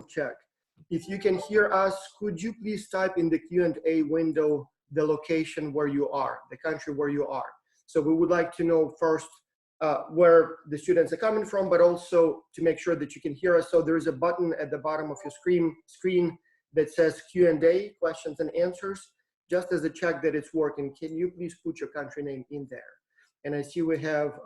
check. If you can hear us, could you please type in the Q&A window the location where you are, the country where you are. So we would like to know first where the students are coming from, but also to make sure that you can hear us. So there is a button at the bottom of your screen that says Q&A, questions and answers. Just as a check that it's working, can you please put your country name in there? And I see we have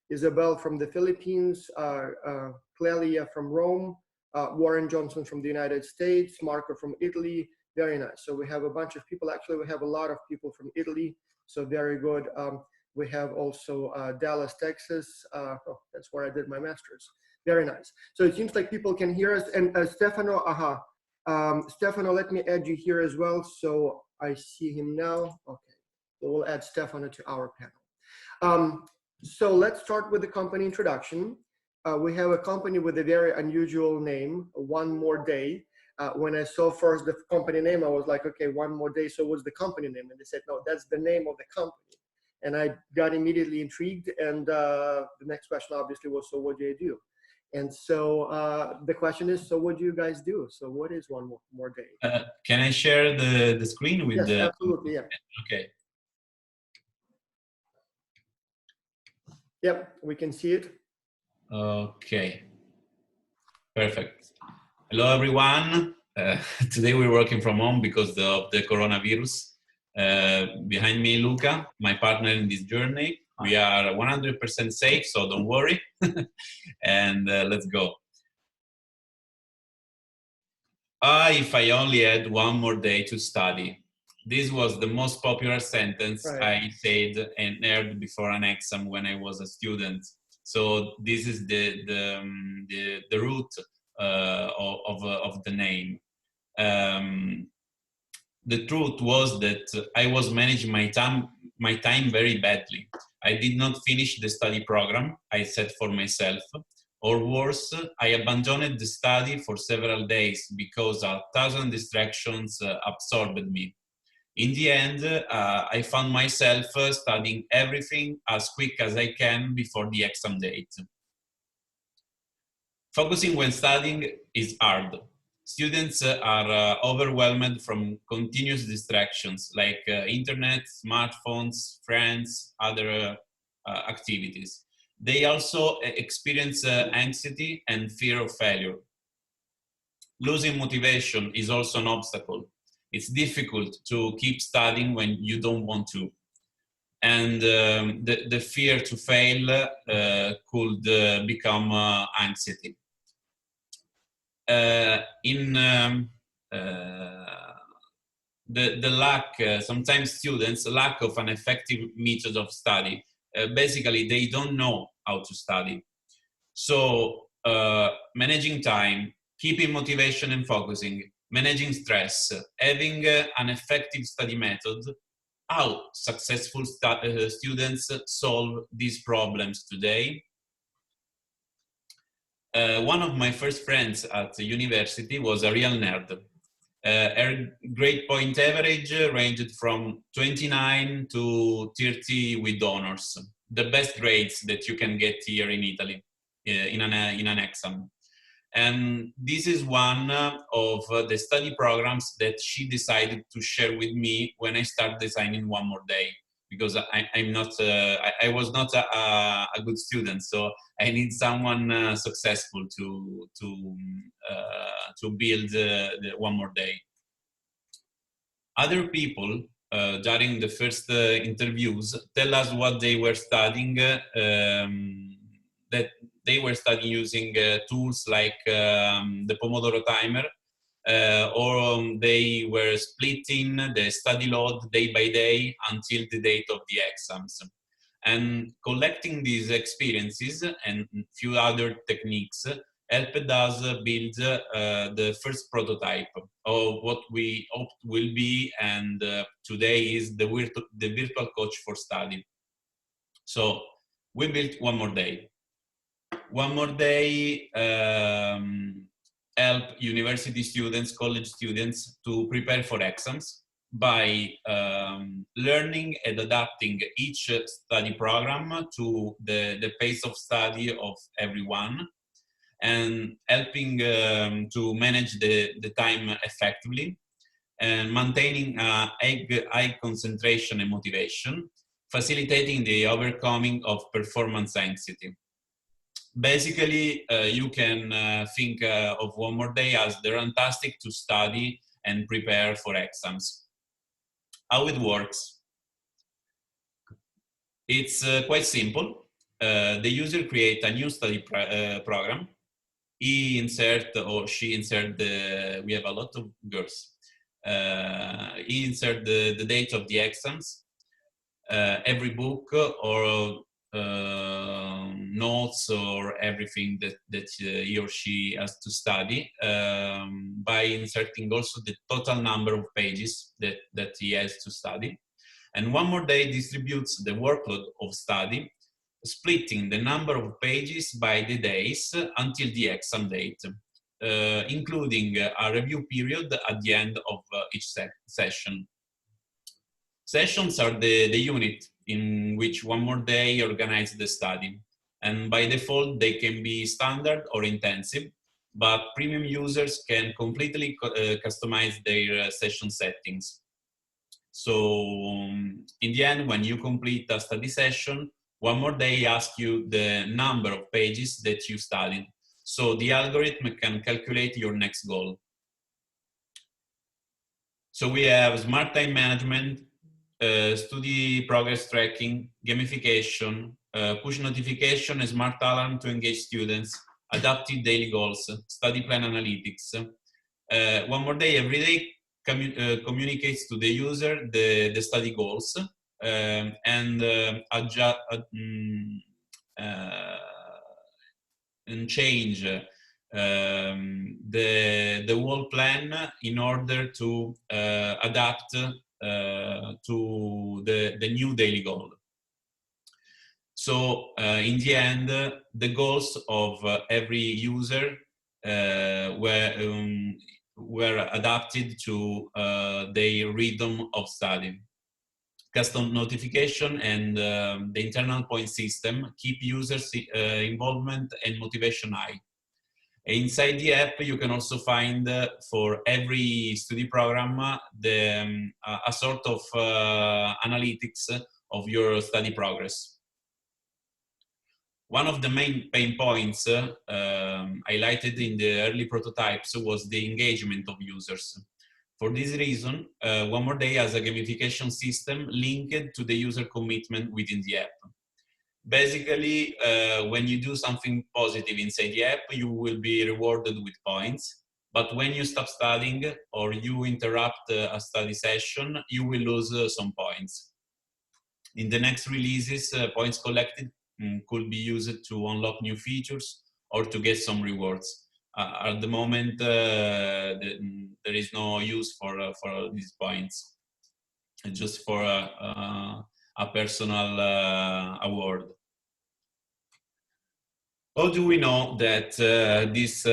Isabel from the Philippines, Clelia from Rome, Warren Johnson from the United States, Marco from Italy. Very nice. So we have a bunch of people. Actually, we have a lot of people from Italy. So very good. We have also Dallas, Texas. Oh, that's where I did my master's. Very nice. So it seems like people can hear us. And Stefano, Stefano, let me add you here as well. So I see him now. Okay. So we'll add Stefano to our panel. So let's start with the company introduction. We have a company with a very unusual name, OneMoreDay. When I saw first the company name, I was like, okay, OneMoreDay, so what's the company name? And they said, no, that's the name of the company. And I got immediately intrigued. And the next question obviously was, so what do you do? And so the question is, so what do you guys do? So what is OneMoreDay? Can I share the screen with yes, absolutely, yeah. Okay. Yep, we can see it. Okay, perfect. Hello, everyone. Today we're working from home because of the coronavirus. Behind me, Luca, my partner in this journey. We are 100% safe, so don't worry. And let's go. If I only had one more day to study. This was the most popular sentence I said and heard before an exam when I was a student. So this is the root of the name. The truth was that I was managing my time very badly. I did not finish the study program I set for myself, or worse, I abandoned the study for several days because 1,000 distractions absorbed me. In the end, I found myself studying everything as quick as I can before the exam date. Focusing when studying is hard. Students are overwhelmed from continuous distractions like internet, smartphones, friends, other activities. They also experience anxiety and fear of failure. Losing motivation is also an obstacle. It's difficult to keep studying when you don't want to. And the fear to fail could become anxiety. The lack, sometimes students lack of an effective method of study. Basically, they don't know how to study. So managing time, keeping motivation and focusing, managing stress, having an effective study method, how successful students solve these problems today. One of my first friends at the university was a real nerd. Her grade point average ranged from 29 to 30 with honors. The best grades that you can get here in Italy in an exam. And this is one of the study programs that she decided to share with me when I started designing OneMoreDay, because I was not a good student, so I need someone successful to build the OneMoreDay. Other people during the first interviews tell us what they were studying. That they were studying using tools like the Pomodoro timer, or they were splitting the study load day by day until the date of the exams. And collecting these experiences and a few other techniques helped us build the first prototype of what we hoped will be, and today is the virtual coach for study. So we built OneMoreDay. OneMoreDay help university students, college students to prepare for exams by learning and adapting each study program to the pace of study of everyone. and helping to manage the time effectively, and maintaining high concentration and motivation, facilitating the overcoming of performance anxiety. Basically, you can think of OneMoreDay as the fantastic to study and prepare for exams. How it works? It's quite simple. The user creates a new study program. He insert or she insert we have a lot of girls. He insert the date of the exams, every book or notes or everything that he or she has to study, by inserting also the total number of pages that he has to study. And OneMoreDay distributes the workload of study, splitting the number of pages by the days until the exam date, including a review period at the end of each session. Sessions are the unit in which OneMoreDay organizes the study. And by default, they can be standard or intensive, but premium users can completely customize their session settings. So in the end, when you complete a study session, OneMoreDay asks you the number of pages that you studied. So the algorithm can calculate your next goal. So we have smart time management, study progress tracking, gamification, push notification, a smart alarm to engage students, adaptive daily goals, study plan analytics. OneMoreDay every day communicates to the user the study goals, and adjust and change the whole plan in order to adapt to the new daily goal. So in the end, the goals of every user were adapted to their rhythm of study. Custom notification and the internal point system keep users' involvement and motivation high. Inside the app, you can also find for every study program a sort of analytics of your study progress. One of the main pain points highlighted in the early prototypes was the engagement of users. For this reason, OneMoreDay has a gamification system linked to the user commitment within the app. Basically, when you do something positive inside the app, you will be rewarded with points. But when you stop studying or you interrupt a study session, you will lose some points. In the next releases, points collected could be used to unlock new features or to get some rewards. At the moment, there is no use for these points, just for a personal award. How do we know that this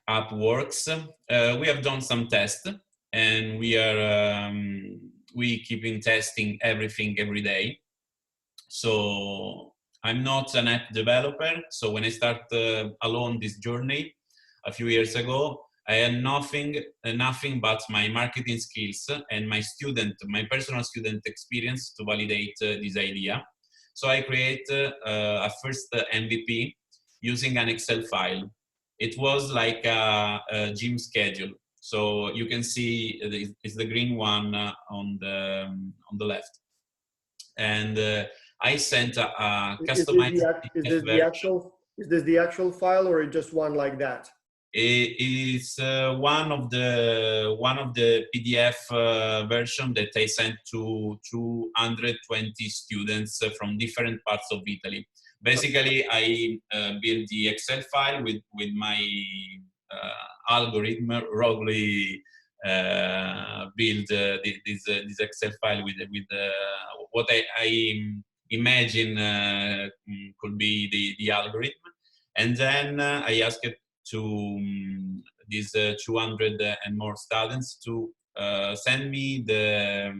app works? We have done some tests, and we keep in testing everything every day. So I'm not an app developer. So when I started alone this journey a few years ago, I had nothing but my marketing skills and my personal student experience to validate this idea. So I created a first MVP using an Excel file. It was like a gym schedule. So you can see it's the green one on the left. And I sent a customized Is this the actual file, or just one like that? It's one of the PDF version that I sent to 220 students from different parts of Italy. Basically, I built the Excel file with my algorithm, roughly build this Excel file with what I imagine could be the algorithm, and then I asked it to these 200 and more students to send me the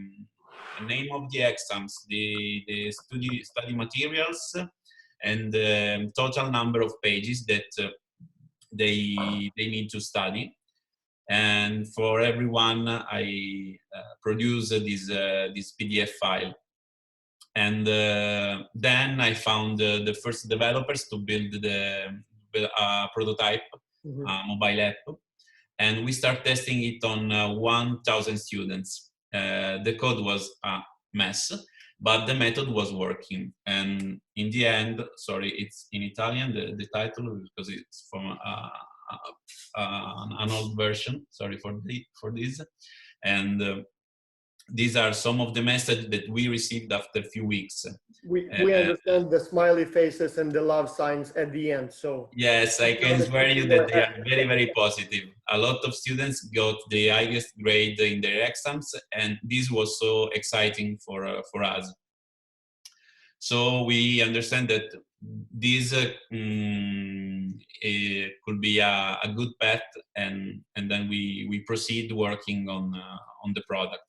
name of the exams, the study materials, and the total number of pages that they need to study. And for everyone, I produce this PDF file. And then I found the first developers to build the prototype mobile app. And we start testing it on 1,000 students. The code was a mess, but the method was working. And in the end, sorry, it's in Italian, the title, because it's from an old version. Sorry for this. And these are some of the messages that we received after a few weeks. We understand the smiley faces and the love signs at the end. So yes, I can swear you that they are very, very positive. A lot of students got the highest grade in their exams, and this was so exciting for us. So we understand that this could be a good path, and then we proceed working on the product.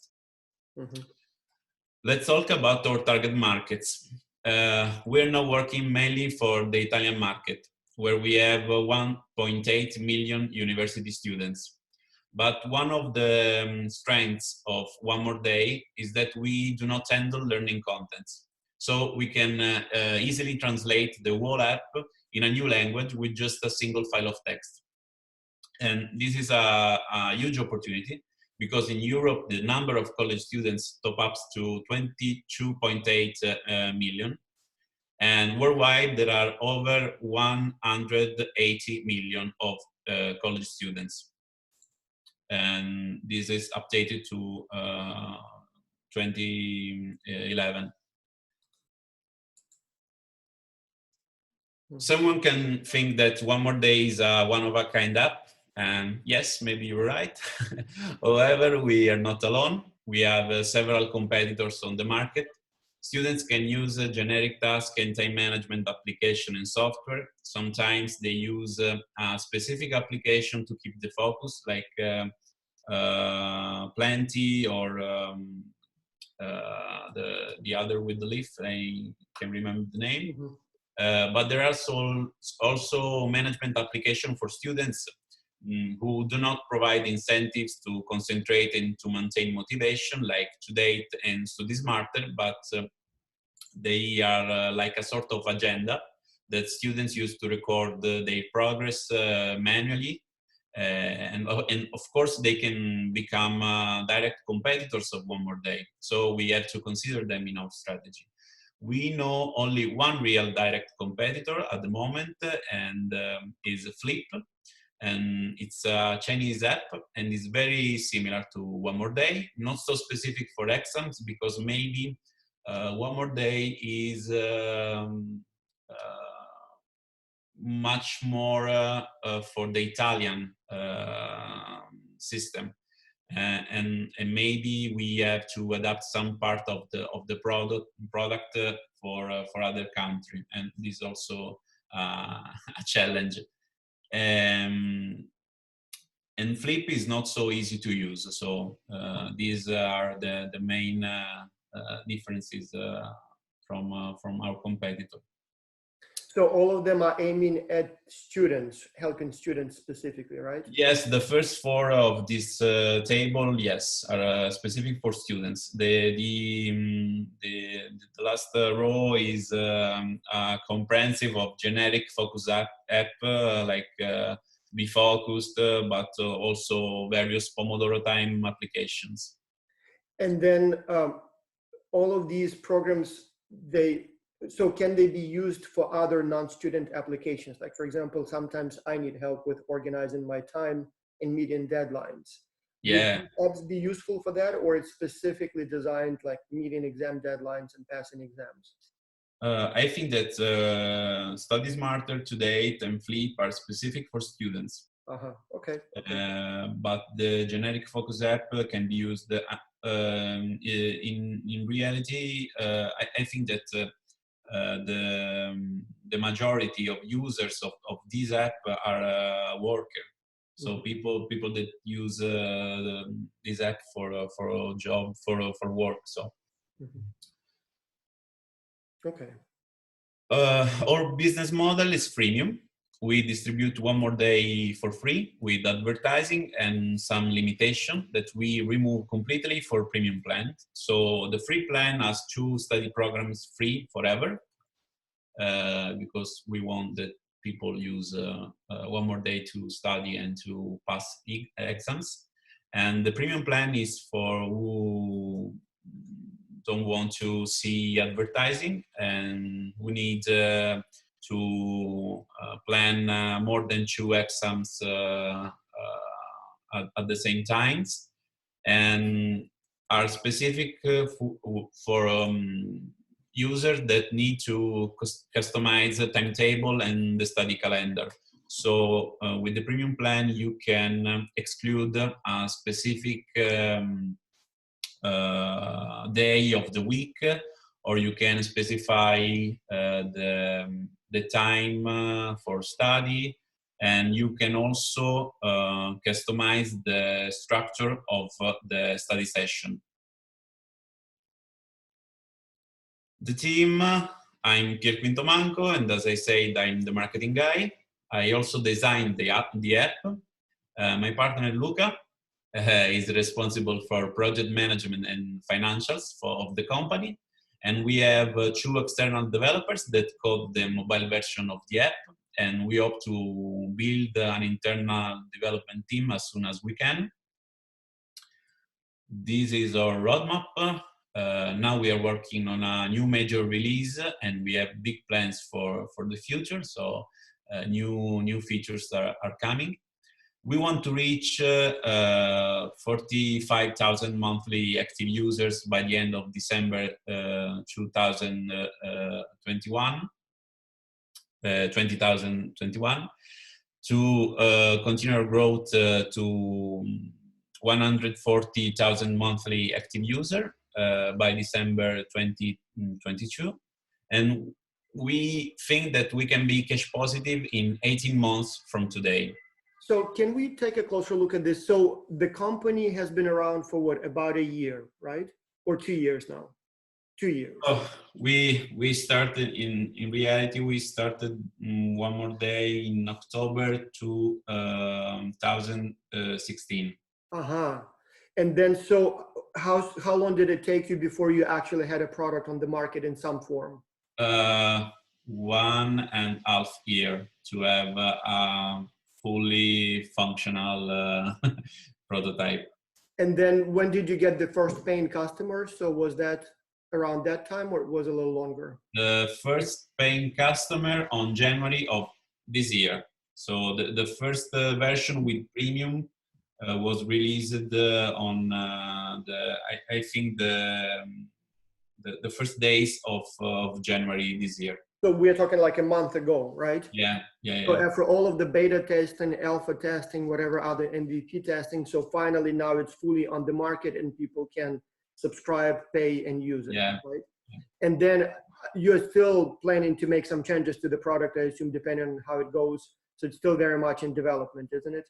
Let's talk about our target markets. We're now working mainly for the Italian market, where we have 1.8 million university students. But one of the strengths of OneMoreDay is that we do not handle learning contents. So we can easily translate the whole app in a new language with just a single file of text. And this is a huge opportunity, because in Europe, the number of college students top ups to 22.8 million. And worldwide, there are over 180 million of college students. And this is updated to 2011. Someone can think that OneMoreDay is a one-of-a-kind app. And yes, maybe you're right. However, we are not alone. We have several competitors on the market. Students can use a generic task and time management application and software. Sometimes they use a specific application to keep the focus, like Plenty or the other with the leaf. I can remember the name. But there are also management application for students who do not provide incentives to concentrate and to maintain motivation, like ToDate and StudySmarter, but they are like a sort of agenda that students use to record their progress manually. And of course, they can become direct competitors of OneMoreDay. So we have to consider them in our strategy. We know only one real direct competitor at the moment, and is Flip. And it's a Chinese app, and it's very similar to OneMoreDay, not so specific for exams, because maybe OneMoreDay is much more for the Italian system. And maybe we have to adapt some part of the product for other country, and this is also a challenge. And Flip is not so easy to use. So these are the main differences from our competitor. So all of them are aiming at students, helping students specifically, right? Yes, the first four of this table, yes, are specific for students. The last row is comprehensive of generic focus app like Be Focused, but also various Pomodoro time applications. And then all of these programs, so can they be used for other non-student applications? Like, for example, sometimes I need help with organizing my time and meeting deadlines. Yeah. Would apps be useful for that, or it's specifically designed like meeting exam deadlines and passing exams? I think that StudySmarter, ToDate, and Flip are specific for students. Okay. But the generic focus app can be used in reality. I think that the majority of users of this app are workers. So people that use this app for a job, for work. So. Okay. Our business model is freemium. we distribute One More Day for free with advertising and some limitation that we remove completely for premium plan. So the free plan has 2 study programs free forever, because we want that people use One More Day to study and to pass exams. And the premium plan is for who don't want to see advertising and who need to plan more than 2 exams at the same times, and are specific for users that need to customize the timetable and the study calendar. So with the premium plan, you can exclude a specific day of the week, or you can specify the time for study, and you can also customize the structure of the study session. The team, I'm Pier Quinto Manco, and as I said, I'm the marketing guy. I also designed the app. My partner Luca is responsible for project management and financials of the company. And we have 2 external developers that code the mobile version of the app. And we hope to build an internal development team as soon as we can. This is our roadmap. Now we are working on a new major release, and we have big plans for the future. So new features are coming. We want to reach 45,000 monthly active users by the end of December 2021, to continue our growth to 140,000 monthly active user by December 2022. And we think that we can be cash positive in 18 months from today. So can we take a closer look at this? So the company has been around for what, about a year, right? Or 2 years now? 2 years. Oh, we started in reality, we started One More Day in October 2016. And then, so how long did it take you before you actually had a product on the market in some form? 1.5 years to have a fully functional prototype. And then when did you get the first paying customers? So was that around that time, or it was a little longer? The first paying customer on January of this year. So the first version with premium was released on I think the first days of January this year. So we're talking like a month ago, right? Yeah. So after all of the beta testing, alpha testing, whatever other MVP testing, so finally now it's fully on the market and people can subscribe, pay, and use it, right? And then you're still planning to make some changes to the product, I assume, depending on how it goes. So it's still very much in development, isn't it?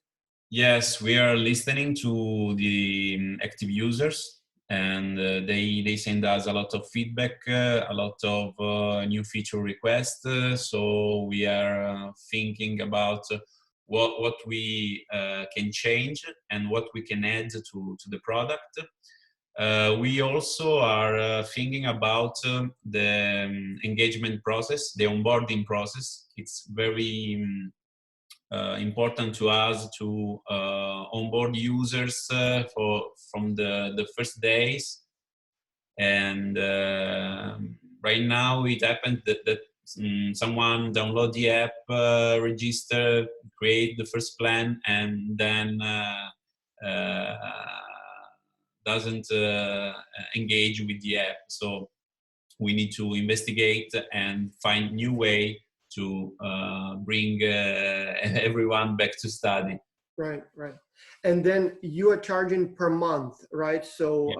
Yes, we are listening to the active users, and they send us a lot of feedback, a lot of new feature requests. So we are thinking about what we can change and what we can add to the product. We also are thinking about the engagement process, the onboarding process. It's very important to us to onboard users from the first days. And right now it happened that someone download the app, register, create the first plan, and then doesn't engage with the app. So we need to investigate and find new way to bring everyone back to study. Right. And then you are charging per month, right? So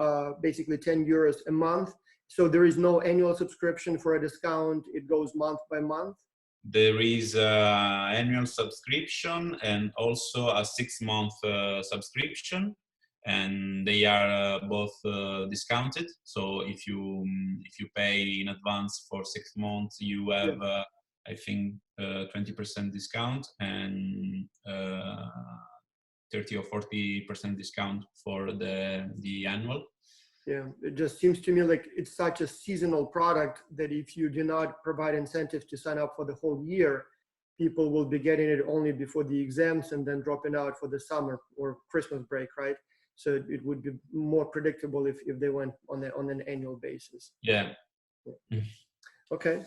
basically 10 euros a month. So there is no annual subscription for a discount. It goes month by month. There is an annual subscription and also a 6-month subscription, and they are both discounted. So if you pay in advance for 6 months, you have I think 20% discount and 30 or 40% discount for the annual. Yeah, it just seems to me like it's such a seasonal product that if you do not provide incentives to sign up for the whole year, people will be getting it only before the exams and then dropping out for the summer or Christmas break, right? So it would be more predictable if they went on an annual basis. Yeah. Okay,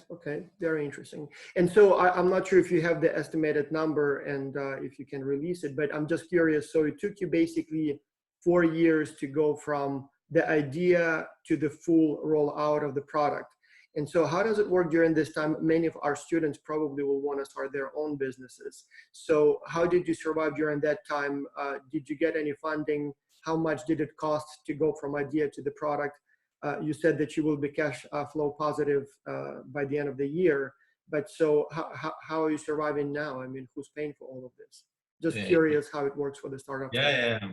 very interesting. And so I'm not sure if you have the estimated number and if you can release it, but I'm just curious. So it took you basically 4 years to go from the idea to the full rollout of the product. And so how does it work during this time? Many of our students probably will want to start their own businesses. So how did you survive during that time? Did you get any funding? How much did it cost to go from idea to the product? You said that you will be cash flow positive by the end of the year, but so how are you surviving now? I mean, who's paying for all of this? Just curious how it works for the startup. Yeah.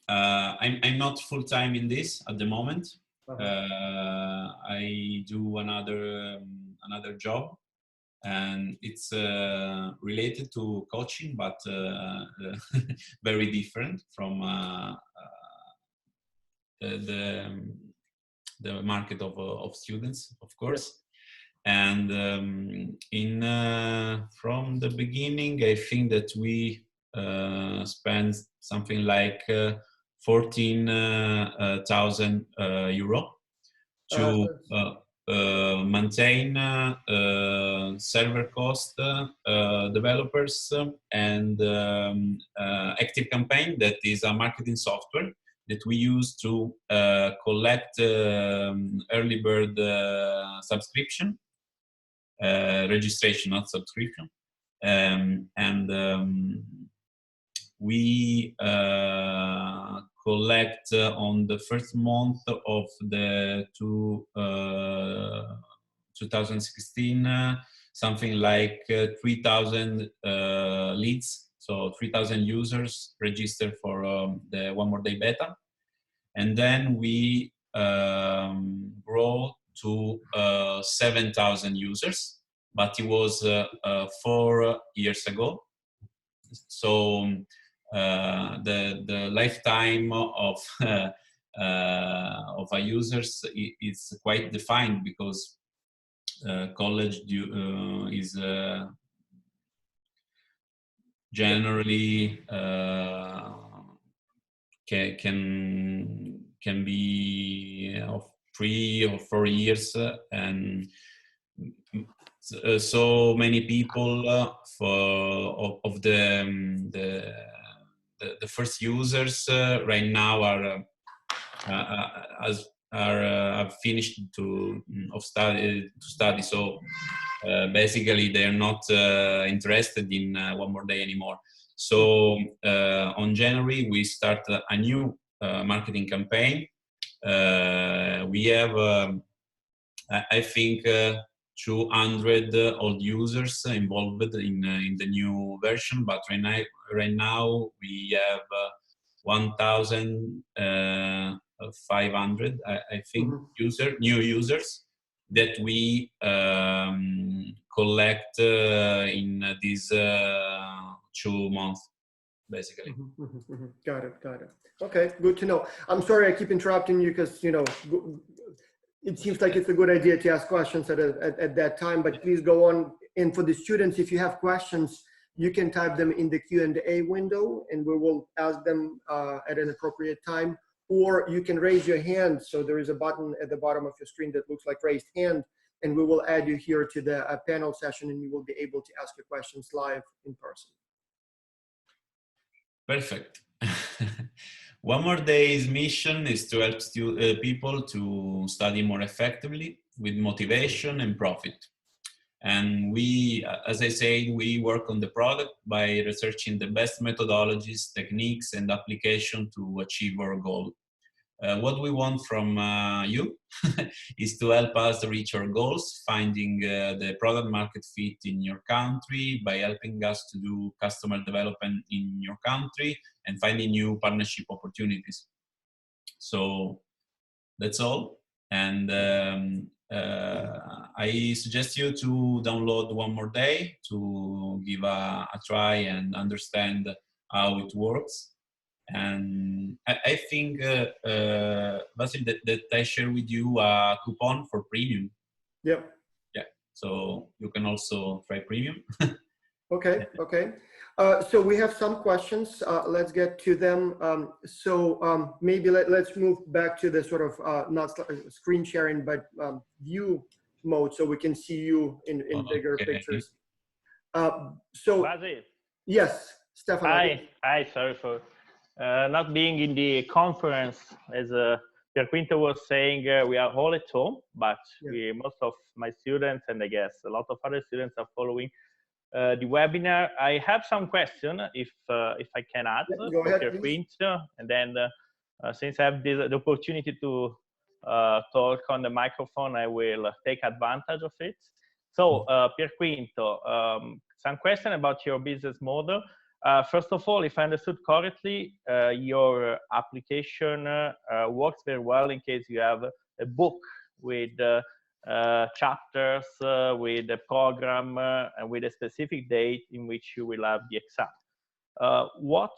I'm not full time in this at the moment. I do another job, and it's related to coaching, but very different from the market of students, of course. Yeah. And from the beginning, I think that we spent something like 14,000 euro to maintain server cost, developers, and Active Campaign, that is a marketing software that we use to collect early bird subscription, registration, not subscription. We collect on the first month of the 2016 something like 3,000 leads, so 3,000 users registered for the OneMoreDay beta, and then we grow to 7,000 users, but it was 4 years ago. So the lifetime of our users is quite defined, because college is generally can be of 3 or 4 years, and so many people of the first users right now are finished to study. So basically, they're not interested in OneMoreDay anymore. So on January we start a new marketing campaign. We have, I think, 200 old users involved in the new version, but right now we have 1,500, I think, new users that we collect in these 2 months, basically. Got it. Okay, good to know. I'm sorry I keep interrupting you, because it seems like it's a good idea to ask questions at that time, but please go on. And for the students, if you have questions, you can type them in the Q&A window and we will ask them at an appropriate time, or you can raise your hand. So there is a button at the bottom of your screen that looks like raised hand, and we will add you here to the panel session, and you will be able to ask your questions live in person. Perfect. OneMoreDay's mission is to help people to study more effectively with motivation and profit. And we, as I said, we work on the product by researching the best methodologies, techniques, and application to achieve our goal. What we want from you is to help us reach our goals, finding the product market fit in your country by helping us to do customer development in your country and finding new partnership opportunities. So that's all. And I suggest you to download OneMoreDay to give a try and understand how it works. And I think, Basil, that I share with you a coupon for premium. Yep. Yeah, so you can also try premium. Okay, okay. So we have some questions. Let's get to them. Maybe let's move back to the sort of not screen sharing, but view mode, so we can see you in bigger pictures. Basil. Yes, Stefano. Hi, sorry for not being in the conference. As Pier Quinto was saying, we are all at home, but most of my students, and I guess a lot of other students, are following the webinar. I have some questions, if I can add, go ahead, Pier Quinto, and then since I have the opportunity to talk on the microphone, I will take advantage of it. So, Pier Quinto, some question about your business model. First of all, if I understood correctly, your application works very well in case you have a book with chapters, with a program, and with a specific date in which you will have the exam. What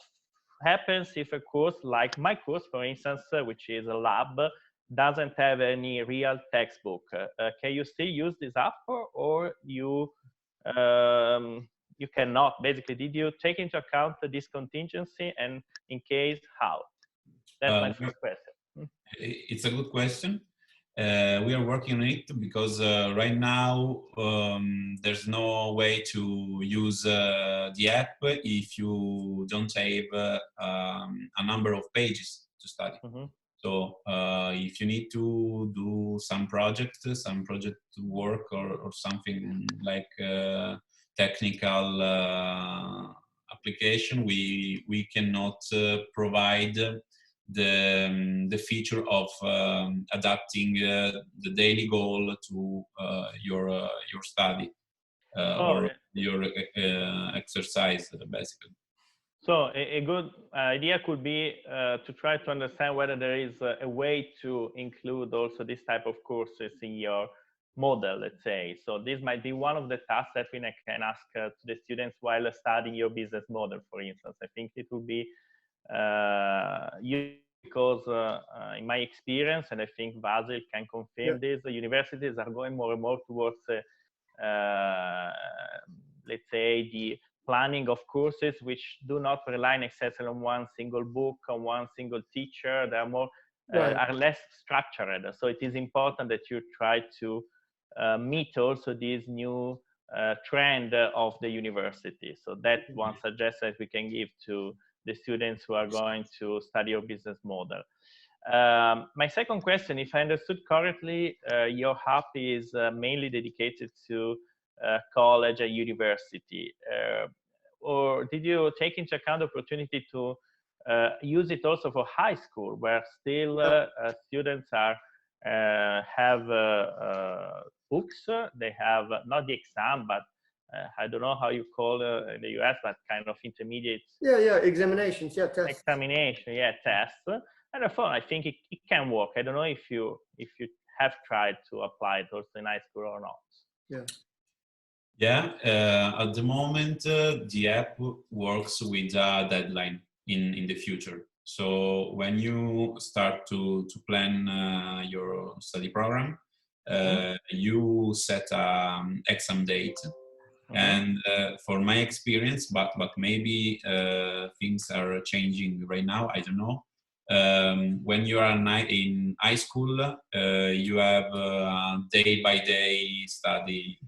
happens if a course, like my course, for instance, which is a lab, doesn't have any real textbook? Can you still use this app, or you cannot? Basically, did you take into account this contingency, and in case, how? That's my first question. It's a good question. We are working on it because right now there's no way to use the app if you don't have a number of pages to study. Mm-hmm. So if you need to do some project work or something like technical application, we cannot provide the feature of adapting the daily goal to your study or your exercise, basically. So a good idea could be to try to understand whether there is a way to include also this type of courses in your model, let's say. So this might be one of the tasks that we can ask to the students while studying your business model, for instance. I think it would be because in my experience, and I think Basil can confirm this, the universities are going more and more towards, let's say, the planning of courses which do not rely necessarily on one single book, on one single teacher. They are more are less structured. So it is important that you try to meet also this new trend of the university. So that one suggestion that we can give to the students who are going to study your business model. My second question, if I understood correctly, your app is mainly dedicated to college and university, or did you take into account the opportunity to use it also for high school, where still students are have books? They have not the exam, but I don't know how you call in the US, but kind of intermediate. Examinations, tests. Examination, tests. And therefore, I think it can work. I don't know if you have tried to apply it also in high school or not. At the moment, the app works with a deadline in the future. So when you start to plan your study program, you set an exam date. And for my experience, but maybe things are changing right now, I don't know. When you are in high school, you have day-by-day study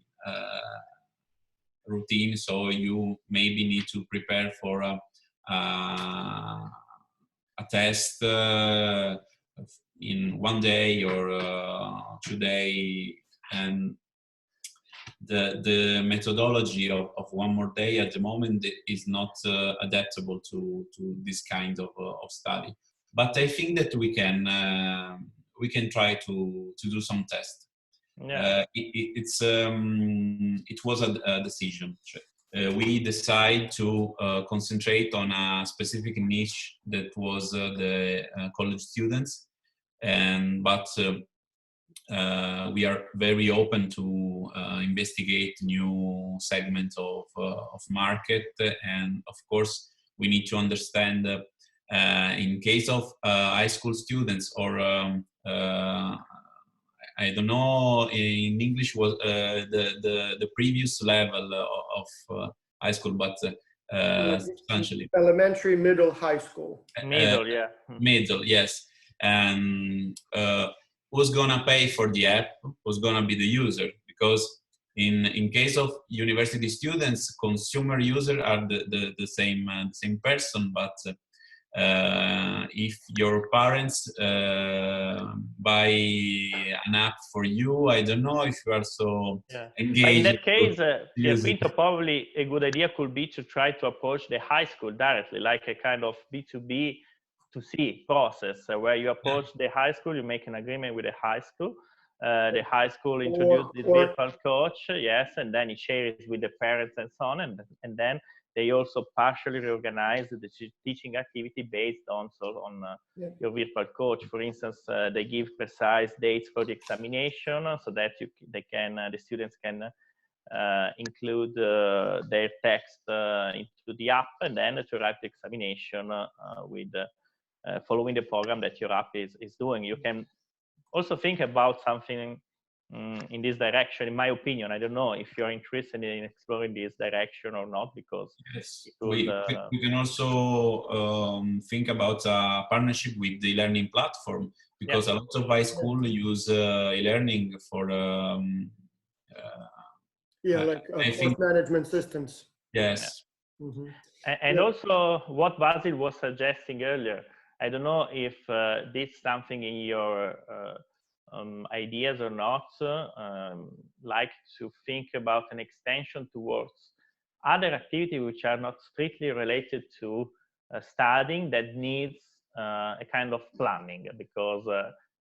routine, so you maybe need to prepare for a test in one day or 2 days, and the methodology of OneMoreDay at the moment is not adaptable to this kind of study. But I think that we can try to do some tests. It was a decision. We decided to concentrate on a specific niche that was the college students, but we are very open to investigate new segments of market, and of course we need to understand in case of high school students or I don't know in English was the previous level of high school, but substantially elementary, middle, high school. Middle, yeah. Middle, yes. And who's gonna pay for the app? Who's gonna be the user? Because in case of university students, consumer user are the same person, but if your parents buy an app for you, I don't know if you are so engaged. But in that case, Pierquinto, probably a good idea could be to try to approach the high school directly, like a kind of B2B to C process, where you approach the high school, you make an agreement with the high school. The high school introduces this virtual coach, yes, and then it shares with the parents and so on, and then they also partially reorganize the teaching activity based on your virtual coach. For instance, they give precise dates for the examination so that the students can include their text into the app, and then to write the examination with following the program that your app is doing. You can also think about something in this direction, in my opinion. I don't know if you're interested in exploring this direction or not, because yes, we can also think about a partnership with the learning platform, because a lot of high school use e-learning for like course management systems. Yes. Mm-hmm. And also what Basil was suggesting earlier, I don't know if this is something in your ideas or not, like to think about an extension towards other activities which are not strictly related to studying, that needs a kind of planning, because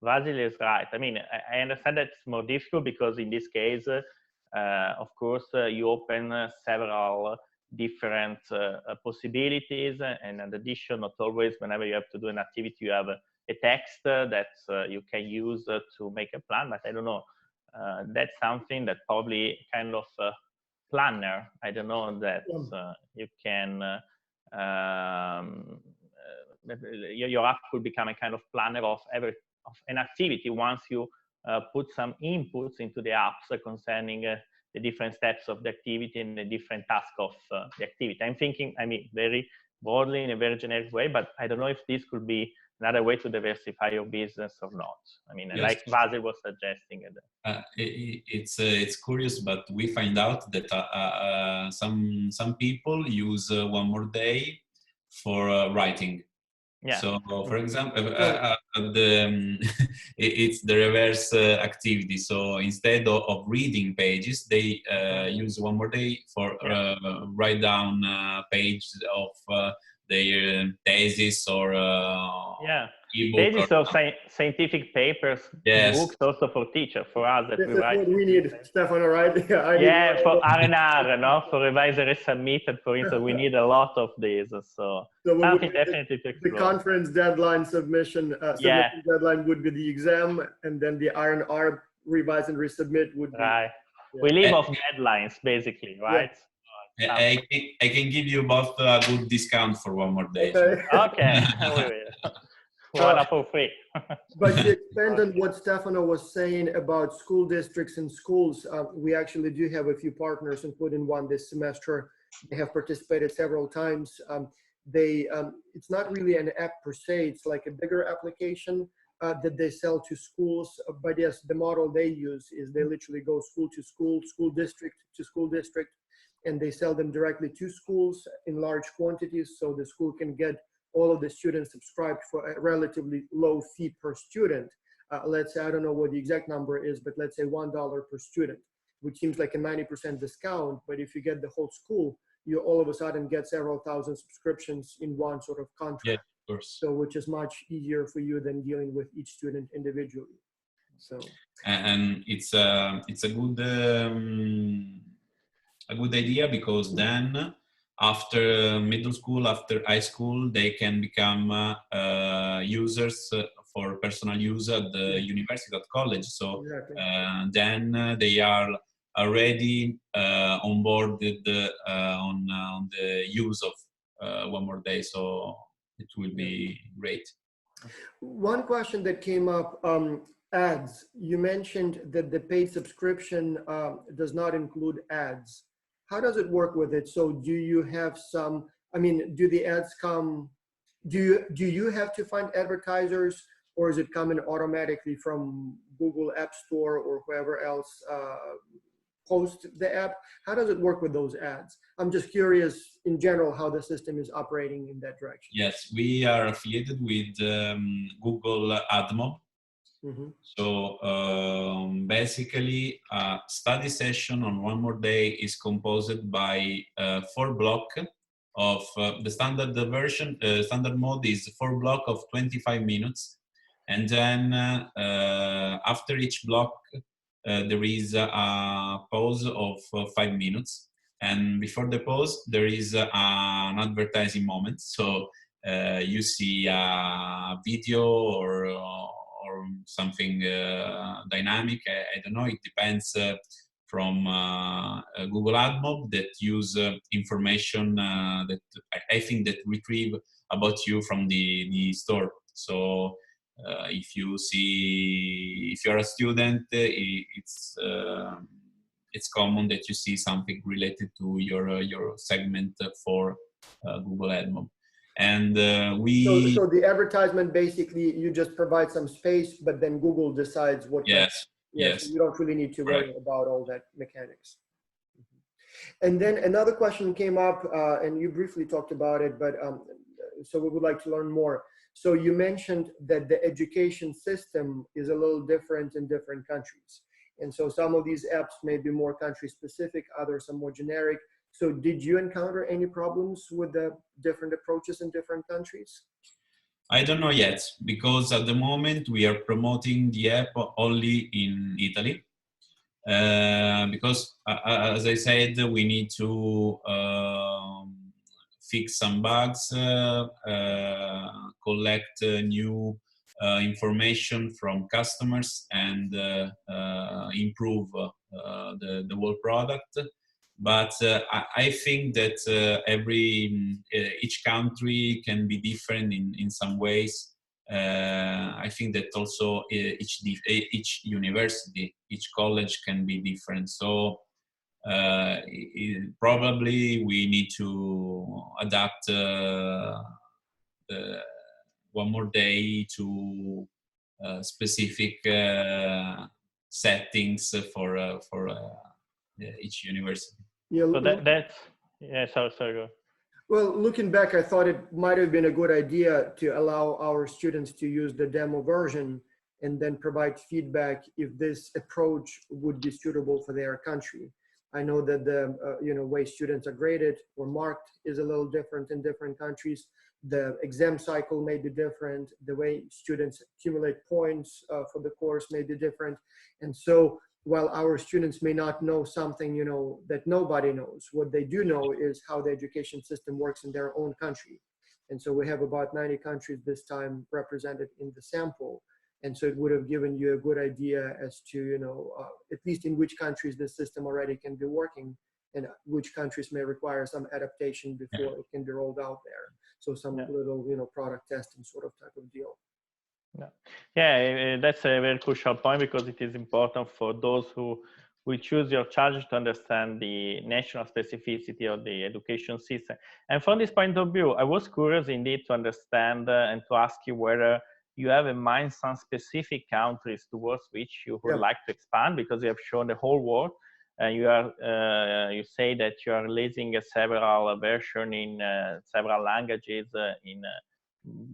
Basil is right. I mean, I understand that it's more difficult because in this case, of course, you open several different possibilities, and in addition, not always whenever you have to do an activity you have a text that you can use to make a plan. But I don't know, that's something that probably kind of planner, I don't know, that you can your app could become a kind of planner of an activity once you put some inputs into the apps concerning the different steps of the activity and the different tasks of the activity. I'm thinking, I mean, very broadly in a very generic way, but I don't know if this could be another way to diversify your business or not. I mean, yes, like Basil was suggesting. It's curious, but we find out that some people use OneMoreDay for writing. Yeah. So, for example, it's the reverse activity. So instead of reading pages, they use OneMoreDay for write down pages of their thesis or pages of scientific papers, books also for teachers, for us that this we is write. What we need, Stefano, right? For R&R, no? For revisory submitted, for instance, we need a lot of these. So something definitely to explore. The conference deadline submission deadline would be the exam, and then the R&R revise and resubmit would be. Right. We live off deadlines, basically, right? I can give you both a good discount for OneMoreDay. Okay. One for free. But to expand on what Stefano was saying about school districts and schools, we actually do have a few partners, including one this semester. They have participated several times. It's not really an app per se, it's like a bigger application that they sell to schools. But yes, the model they use is they literally go school to school, school district to school district, and they sell them directly to schools in large quantities, so the school can get all of the students subscribed for a relatively low fee per student. Let's say, I don't know what the exact number is, but let's say $1 per student, which seems like a 90% discount. But if you get the whole school, you all of a sudden get several thousand subscriptions in one sort of contract. Yeah, of course. So which is much easier for you than dealing with each student individually. So. And it's a good idea, because then after middle school, after high school, they can become users for personal use at the university, at college. So Exactly. then they are already onboarded on the use of OneMoreDay. So it will be great. One question that came up, ads. You mentioned that the paid subscription does not include ads. How does it work with it? So do you have some, I mean, do the ads come, do you have to find advertisers, or is it coming automatically from Google App Store or whoever else post the app? How does it work with those ads? I'm just curious in general how the system is operating in that direction. Yes, we are affiliated with Google AdMob. Mm-hmm. So basically, a study session on OneMoreDay is composed by 4 blocks of the standard version. Standard mode is 4 blocks of 25 minutes, and then after each block there is a pause of 5 minutes, and before the pause there is an advertising moment. So you see a video or something dynamic. I don't know. It depends from Google AdMob that use information that I think that retrieve about you from the store. So if you see, if you're a student, it's common that you see something related to your segment for Google AdMob. And So the advertisement, basically you just provide some space, but then Google decides what. Yes. Yes. So you don't really need to worry about all that mechanics. And then another question came up, and you briefly talked about it, but so we would like to learn more. So you mentioned that the education system is a little different in different countries. And so some of these apps may be more country specific, others are more generic. So did you encounter any problems with the different approaches in different countries? I don't know yet, because at the moment we are promoting the app only in Italy. Because as I said, we need to fix some bugs, collect new information from customers, and improve the whole product. But I think that each country can be different in some ways. I think that also each university, each college can be different. So probably we need to adapt OneMoreDay to specific settings for each university. Yeah, So that's, yeah, sorry, go. well, looking back, I thought it might have been a good idea to allow our students to use the demo version and then provide feedback if this approach would be suitable for their country. I know that the way students are graded or marked is a little different in different countries. The exam cycle may be different. The way students accumulate points for the course may be different. And so while our students may not know something, that nobody knows, what they do know is how the education system works in their own country. And so we have about 90 countries this time represented in the sample. And so it would have given you a good idea as to, at least in which countries the system already can be working and which countries may require some adaptation before it can be rolled out there. So some little, product testing sort of type of deal. Yeah, that's a very crucial point, because it is important for those who will choose your charge to understand the national specificity of the education system. And from this point of view, I was curious indeed to understand and to ask you whether you have in mind some specific countries towards which you would like to expand, because you have shown the whole world. You say that you are releasing several versions in several languages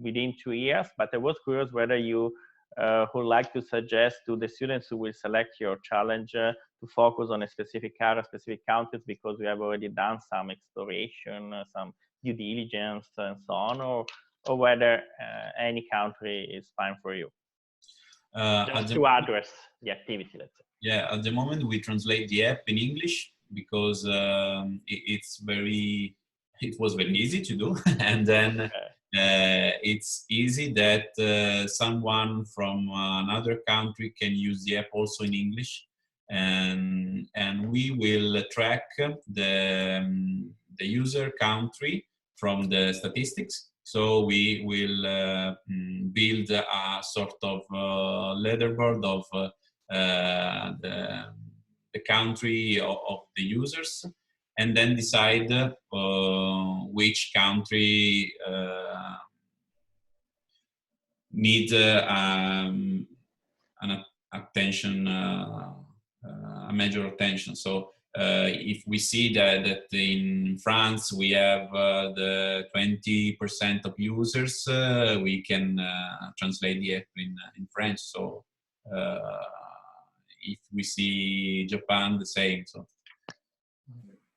within 2 years, but I was curious whether you would like to suggest to the students who will select your challenge to focus on a specific area, specific countries, because we have already done some exploration, some due diligence and so on, or whether any country is fine for you. Just to address the activity, let's say. Yeah, at the moment we translate the app in English because it was very easy to do. And then it's easy that someone from another country can use the app also in English, and we will track the user country from the statistics. So we will build a sort of leaderboard of the country of the users, and then decide which country need an attention, a major attention. So if we see that in France we have the 20% of users, we can translate the app in French. So if we see Japan, the same. So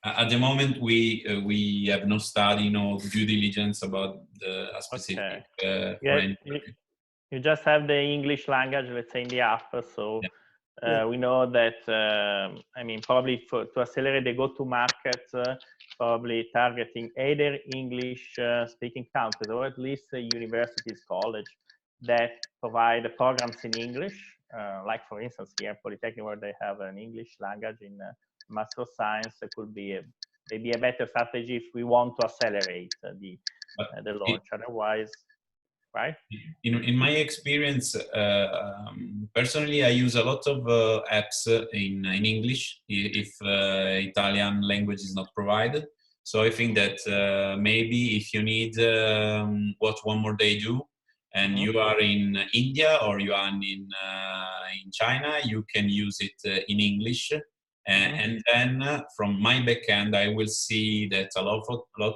at the moment, we have no study, no due diligence about a specific foreign country. You just have the English language, let's say, in the app. So we know that, I mean, probably to accelerate the go-to-market, probably targeting either English-speaking countries or at least universities, college that provide programs in English. Like, for instance, here, Polytechnic, where they have an English language in Master of Science, it could be maybe a better strategy if we want to accelerate the launch. Otherwise, right? In my experience, personally, I use a lot of apps in English if Italian language is not provided. So I think that maybe if you need what OneMoreDay do, and you are in India or you are in China, you can use it in English. And then from my backend, I will see that a lot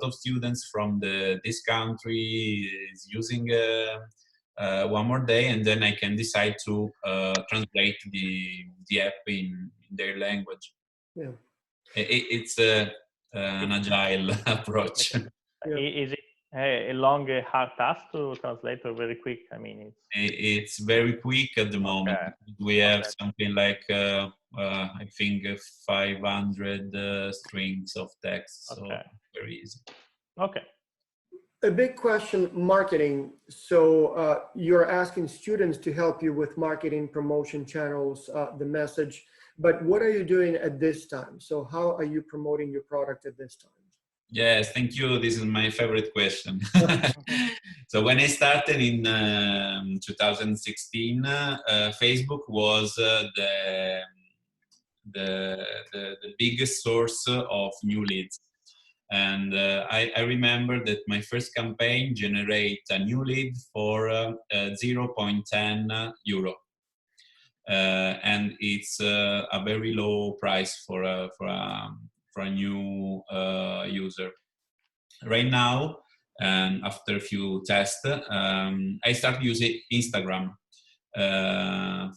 of students from this country is using OneMoreDay, and then I can decide to translate the app in their language. Yeah, it's an agile approach. Yeah. Is it a long, hard task to translate, or very quick? I mean, it's very quick at the moment. We have something like I think 500 strings of text, so very easy. Okay. A big question, marketing. So you're asking students to help you with marketing, promotion channels, the message, but what are you doing at this time? So how are you promoting your product at this time? Yes, thank you. This is my favorite question. So when I started in 2016, Facebook was the biggest source of new leads. And I remember that my first campaign generated a new lead for 0.10 euro. And it's a very low price for a new user. Right now, and after a few tests, I started using Instagram.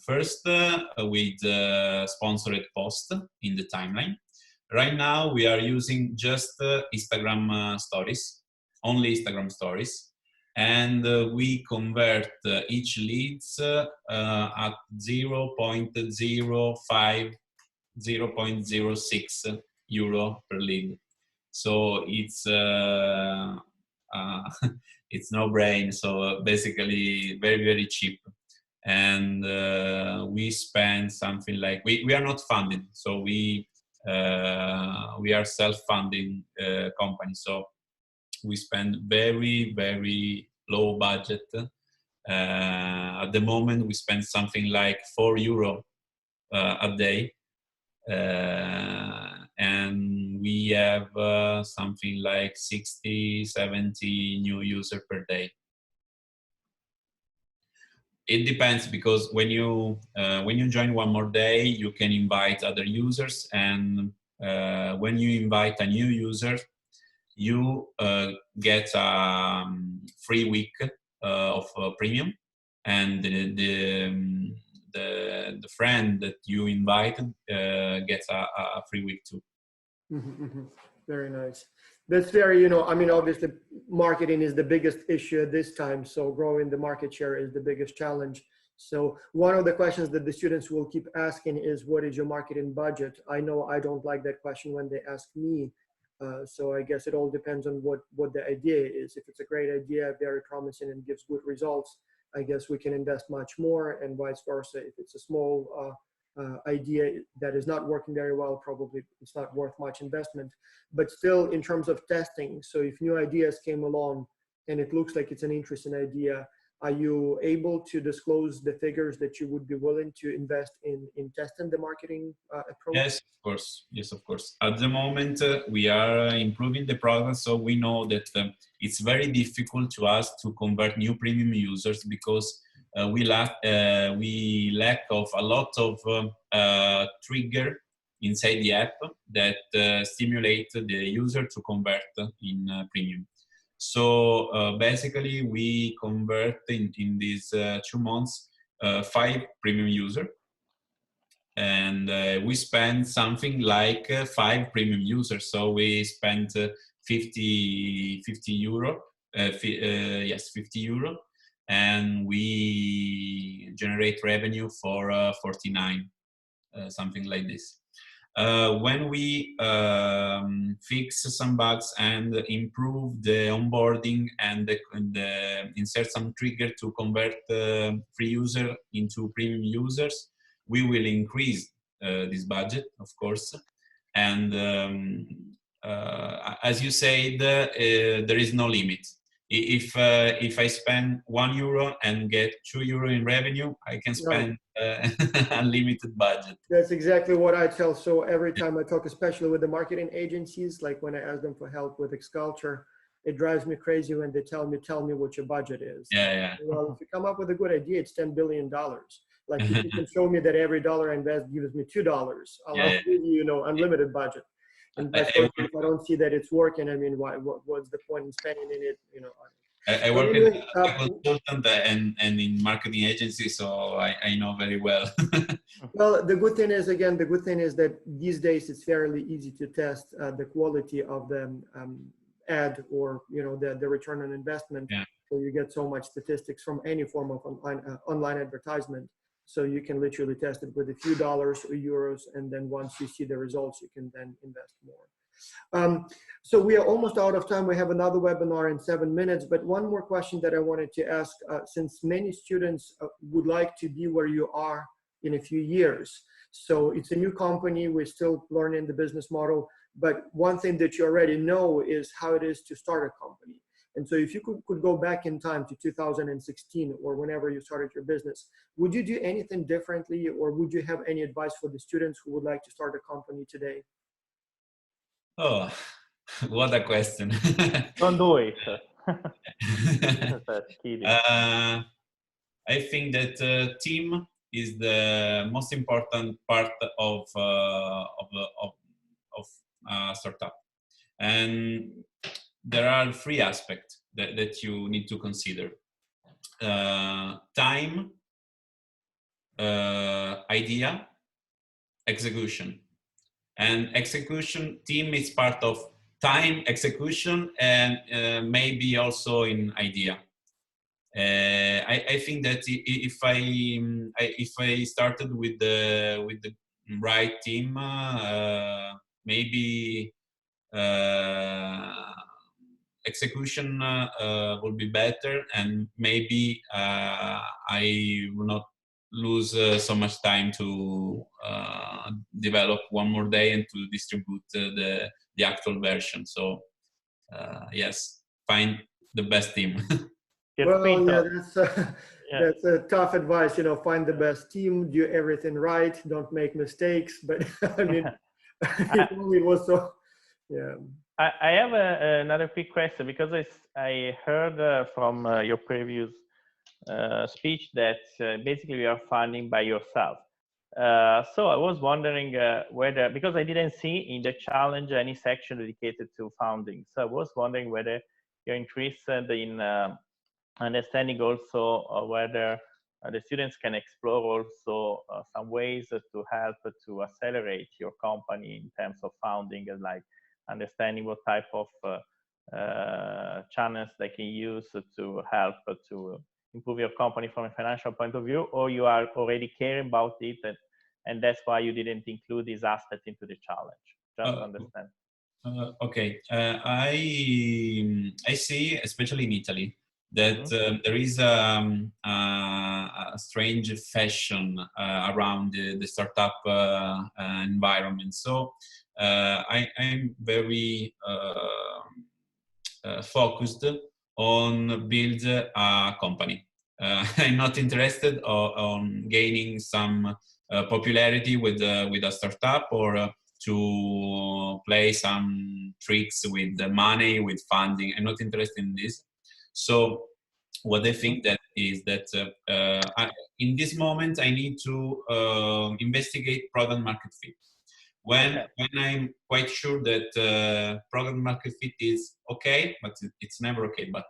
First with sponsored post in the timeline. Right now we are using just Instagram stories, only Instagram stories, and we convert each leads at 0.05, 0.06 euro per lead. So it's it's no brain. So basically very, very cheap. And we spend something like, we are not funded, so we are self-funding company, so we spend very, very low budget. At the moment we spend something like 4 euro a day, and we have something like 60-70 new users per day. It depends, because when you join OneMoreDay, you can invite other users, and when you invite a new user, you get a free week of premium, and the friend that you invited gets a free week too. Very nice. That's very, I mean, obviously marketing is the biggest issue at this time. So growing the market share is the biggest challenge. So one of the questions that the students will keep asking is, what is your marketing budget? I know I don't like that question when they ask me. So I guess it all depends on what the idea is. If it's a great idea, very promising and gives good results, I guess we can invest much more, and vice versa. If it's a small idea that is not working very well, probably it's not worth much investment. But still, in terms of testing, so if new ideas came along and it looks like it's an interesting idea, are you able to disclose the figures that you would be willing to invest in testing the marketing approach? Yes, of course. Yes, of course. At the moment, we are improving the product, so we know that it's very difficult to us to convert new premium users because we lack of a lot of trigger inside the app that stimulate the user to convert in premium. So basically, we convert in these 2 months 5 premium users, and we spend something like 5 premium users. So we spent 50 euro, yes, 50 euro, and we generate revenue for 49, something like this. When we fix some bugs and improve the onboarding and insert some trigger to convert free user into premium users, we will increase this budget, of course. And as you said, there is no limit. If I spend €1 and get €2 in revenue, I can spend unlimited budget. That's exactly what I tell. So every time I talk, especially with the marketing agencies, like when I ask them for help with Xculture, it drives me crazy when they tell me what your budget is. Yeah. Well, if you come up with a good idea, it's $10 billion. Like if you can show me that every dollar I invest gives me $2, I'll give you, unlimited budget. And if I don't see that it's working, I mean, what's the point in spending in it? I work as a consultant and in marketing agency, so I know very well. Well, the good thing is that these days it's fairly easy to test the quality of the ad or the return on investment. Yeah. So you get so much statistics from any form of online advertisement. So you can literally test it with a few dollars or euros, and then once you see the results, you can then invest more. So we are almost out of time. We have another webinar in 7 minutes, but one more question that I wanted to ask, since many students would like to be where you are in a few years. So it's a new company, we're still learning the business model, but one thing that you already know is how it is to start a company. And so if you could go back in time to 2016 or whenever you started your business, would you do anything differently, or would you have any advice for the students who would like to start a company today? Oh, what a question. Don't do it. Kidding. I think that team is the most important part of startup, and there are 3 aspects that you need to consider: time, idea, execution. And execution team is part of time, execution, and maybe also in idea. I think that if I started with the right team, maybe execution will be better, and maybe I will not lose so much time to develop OneMoreDay and to distribute the actual version. So yes, find the best team. Well, yeah, that's a tough advice. Find the best team, do everything right, don't make mistakes. But I mean, it was so. Yeah. I have another quick question, because I heard from your previous speech that basically you are funding by yourself. So I was wondering whether, because I didn't see in the challenge any section dedicated to founding. So I was wondering whether you're interested in understanding also whether the students can explore also some ways to help to accelerate your company in terms of founding, and like understanding what type of channels they can use to help to improve your company from a financial point of view, or you are already caring about it, and that's why you didn't include this aspect into the challenge. Just to understand. Okay, I see, especially in Italy, that there is a strange fashion around the startup environment. So I'm very focused on build a company. I'm not interested on gaining some popularity with a startup or to play some tricks with the money, with funding. I'm not interested in this. So what I think that is that in this moment I need to investigate product market fit. When I'm quite sure that product market fit is okay, but it's never okay. But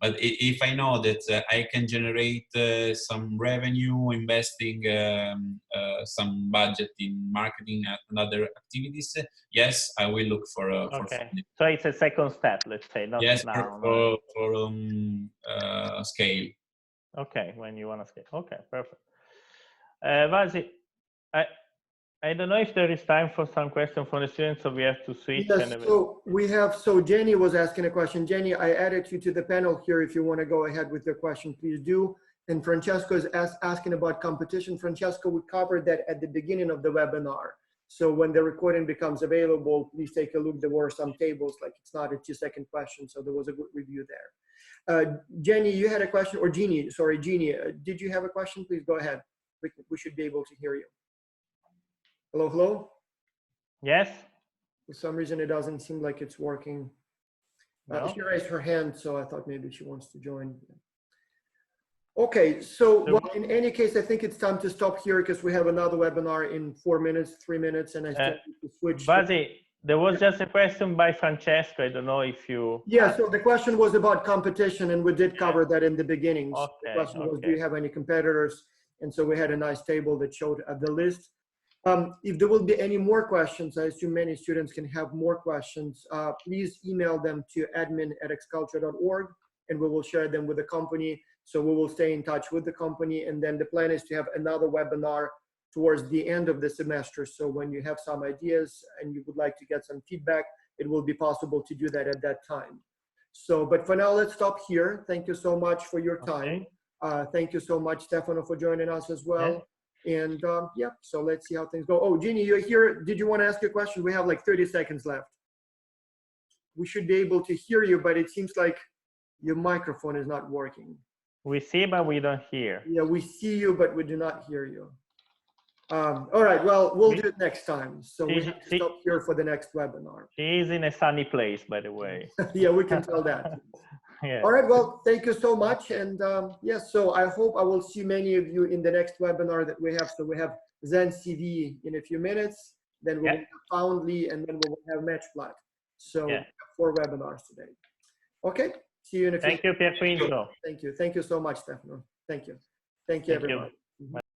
but if I know that I can generate some revenue, investing some budget in marketing and other activities, yes, I will look for funding. So it's a second step, let's say, not yes, now. for scale. Okay, when you want to scale. Okay, perfect. Vasi, I don't know if there is time for some questions from the students, so we have to switch. Yes, so Jenny was asking a question. Jenny, I added you to the panel here. If you want to go ahead with your question, please do. And Francesco is asking about competition. Francesco, we covered that at the beginning of the webinar. So when the recording becomes available, please take a look. There were some tables, like it's not a 2-second question. So there was a good review there. Jenny, you had a question, or Jeannie, sorry, Jeannie, did you have a question? Please go ahead. We should be able to hear you. Hello, hello? Yes. For some reason, it doesn't seem like it's working. No. She raised her hand, so I thought maybe she wants to join. Okay, so well, in any case, I think it's time to stop here because we have another webinar in 4 minutes, 3 minutes, and I still need to switch. Vasi, there was just a question by Francesco. I don't know if you... Yeah, so the question was about competition, and we did cover that in the beginning. So the question was, do you have any competitors? And so we had a nice table that showed the list. If there will be any more questions, I assume many students can have more questions, please email them to admin@xculture.org and we will share them with the company. So we will stay in touch with the company, and then the plan is to have another webinar towards the end of the semester. So when you have some ideas and you would like to get some feedback, it will be possible to do that at that time. So, but for now, let's stop here. Thank you so much for your time. Thank you so much, Stefano, for joining us as well. And yeah, so let's see how things go. Oh, Jeannie, you're here. Did you want to ask a question? We have like 30 seconds left. We should be able to hear you, but it seems like your microphone is not working. We see, but we don't hear. Yeah, we see you, but we do not hear you. All right, well, we'll do it next time. So we have to stop here for the next webinar. She is in a sunny place, by the way. Yeah, we can tell that. Yeah. All right, well, thank you so much. And yes, so I hope I will see many of you in the next webinar that we have. So we have Zen CV in a few minutes, then we'll have Foundly, and then we'll have Matchplat. So 4 webinars today. Okay, see you in a few minutes. Thank you, Pierquinto. Thank you. Thank you so much, Stefano. Thank you. Thank you, everyone.